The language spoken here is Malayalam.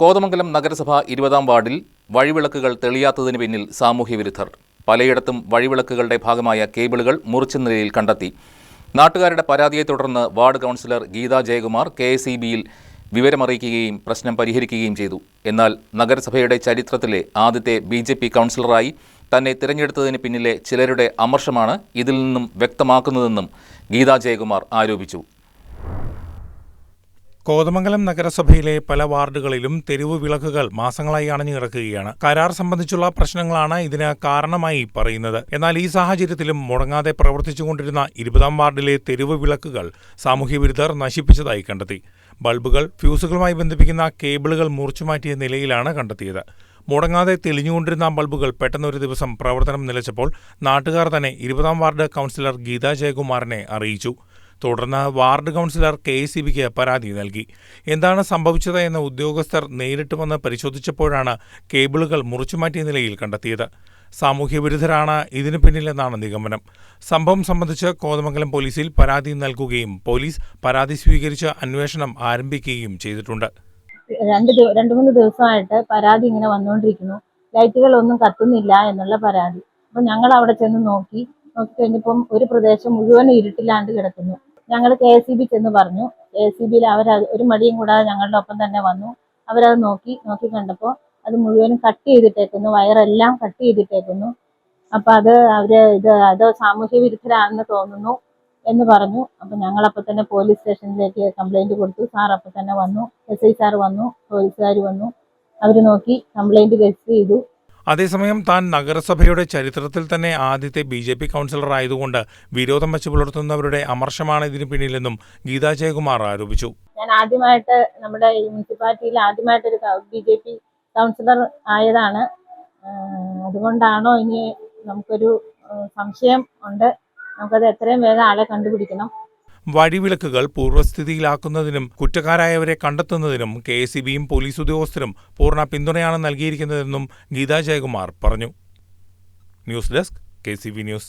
കോതമംഗലം നഗരസഭ 20-ാം വാർഡിൽ വഴിവിളക്കുകൾ തെളിയാത്തതിന് പിന്നിൽ സാമൂഹ്യവിരുദ്ധർ. പലയിടത്തും വഴിവിളക്കുകളുടെ ഭാഗമായ കേബിളുകൾ മുറിച്ച നിലയിൽ കണ്ടെത്തി. നാട്ടുകാരുടെ പരാതിയെ തുടർന്ന് വാർഡ് കൗൺസിലർ ഗീതാ ജയകുമാർ KSEBയിൽ വിവരമറിയിക്കുകയും പ്രശ്നം പരിഹരിക്കുകയും ചെയ്തു. എന്നാൽ നഗരസഭയുടെ ചരിത്രത്തിലെ ആദ്യത്തെ BJP കൗൺസിലറായി തന്നെ തിരഞ്ഞെടുത്തതിന് പിന്നിലെ ചിലരുടെ അമർഷമാണ് ഇതിൽ നിന്നും വ്യക്തമാക്കുന്നതെന്നും ഗീതാ ജയകുമാർ ആരോപിച്ചു. കോതമംഗലം നഗരസഭയിലെ പല വാർഡുകളിലും തെരുവ് വിളക്കുകൾ മാസങ്ങളായി അണഞ്ഞു കിടക്കുകയാണ്. കരാർ സംബന്ധിച്ചുള്ള പ്രശ്നങ്ങളാണ് ഇതിന് കാരണമായി പറയുന്നത്. എന്നാൽ ഈ സാഹചര്യത്തിലും മുടങ്ങാതെ പ്രവർത്തിച്ചുകൊണ്ടിരുന്ന 20-ാം വാർഡിലെ തെരുവ് വിളക്കുകൾ സാമൂഹ്യവിരുദ്ധർ നശിപ്പിച്ചതായി കണ്ടെത്തി. ബൾബുകൾ, ഫ്യൂസുകളുമായി ബന്ധിപ്പിക്കുന്ന കേബിളുകൾ മുറിച്ചുമാറ്റിയ നിലയിലാണ് കണ്ടെത്തിയത്. മുടങ്ങാതെ തെളിഞ്ഞുകൊണ്ടിരുന്ന ബൾബുകൾ പെട്ടെന്നൊരു ദിവസം പ്രവർത്തനം നിലച്ചപ്പോൾ നാട്ടുകാർ തന്നെ 20-ാം വാർഡ് കൗൺസിലർ ഗീതാ ജയകുമാറിനെ അറിയിച്ചു. തുടർന്ന് വാർഡ് കൗൺസിലർ KSEBയ്ക്ക് പരാതി നൽകി. എന്താണ് സംഭവിച്ചത് എന്ന് ഉദ്യോഗസ്ഥർ നേരിട്ട് വന്ന് പരിശോധിച്ചപ്പോഴാണ് കേബിളുകൾ മുറിച്ചുമാറ്റിയ നിലയിൽ കണ്ടെത്തിയത്. സാമൂഹ്യവിരുദ്ധരാണ് ഇതിനു പിന്നിലെന്നാണ് നിഗമനം. സംഭവം സംബന്ധിച്ച് കോതമംഗലം പോലീസിൽ പരാതി നൽകുകയും പോലീസ് പരാതി സ്വീകരിച്ച് അന്വേഷണം ആരംഭിക്കുകയും ചെയ്തിട്ടുണ്ട്. 2-3 ദിവസമായിട്ട് പരാതി ഇങ്ങനെ വന്നുകൊണ്ടിരിക്കുന്നു. ലൈറ്റുകളൊന്നും കത്തുന്നില്ല എന്നുള്ള പരാതി. അപ്പം ഞങ്ങൾ അവിടെ ചെന്ന് നോക്കി കഴിഞ്ഞപ്പം ഒരു പ്രദേശം മുഴുവൻ ഇരുട്ടിലാണ്ട് കിടക്കുന്നു. ഞങ്ങൾ KSEB ചെന്ന് പറഞ്ഞു. KSEBയിൽ അവർ ഒരു മടിയും കൂടാതെ ഞങ്ങളുടെ ഒപ്പം തന്നെ വന്നു. അവരത് നോക്കി കണ്ടപ്പോൾ അത് മുഴുവനും കട്ട് ചെയ്തിട്ടേക്കുന്നു, വയറെല്ലാം കട്ട് ചെയ്തിട്ടേക്കുന്നു. അപ്പം അത് സാമൂഹ്യ വിരുദ്ധരാണെന്ന് തോന്നുന്നു എന്ന് പറഞ്ഞു. അപ്പം ഞങ്ങളപ്പോൾ തന്നെ പോലീസ് സ്റ്റേഷനിലേക്ക് കംപ്ലൈൻറ്റ് കൊടുത്തു. സാർ അപ്പം തന്നെ വന്നു, SI സാർ വന്നു, പോലീസുകാർ വന്നു. അവർ നോക്കി കംപ്ലൈൻറ്റ് രജിസ്റ്റർ ചെയ്തു. അതേസമയം താൻ നഗരസഭയുടെ ചരിത്രത്തിൽ തന്നെ ആദ്യത്തെ BJP കൗൺസിലർ ആയതുകൊണ്ട് വിരോധം വച്ചു പുലർത്തുന്നവരുടെ അമർഷമാണ് ഇതിന് പിന്നിലെന്നും ഗീതാ ജയകുമാർ ആരോപിച്ചു. ഞാൻ ആദ്യമായിട്ട് നമ്മുടെ ഈ മുനിസിപ്പാലിറ്റിയിൽ ആദ്യമായിട്ടൊരു BJP കൗൺസിലർ ആയതാണ്. അതുകൊണ്ടാണോ ഇനി നമുക്കൊരു സംശയം ഉണ്ട്. നമുക്കത് എത്രയും വേഗം ആളെ കണ്ടുപിടിക്കണം. വഴിവിളക്കുകൾ പൂർവ്വസ്ഥിതിയിലാക്കുന്നതിനും കുറ്റക്കാരായവരെ കണ്ടെത്തുന്നതിനും KSEBയും പോലീസ് ഉദ്യോഗസ്ഥരും പൂർണ്ണ പിന്തുണയാണ് നൽകിയിരിക്കുന്നതെന്നും ഗീതാ ജയകുമാർ പറഞ്ഞു. News desk KCV news.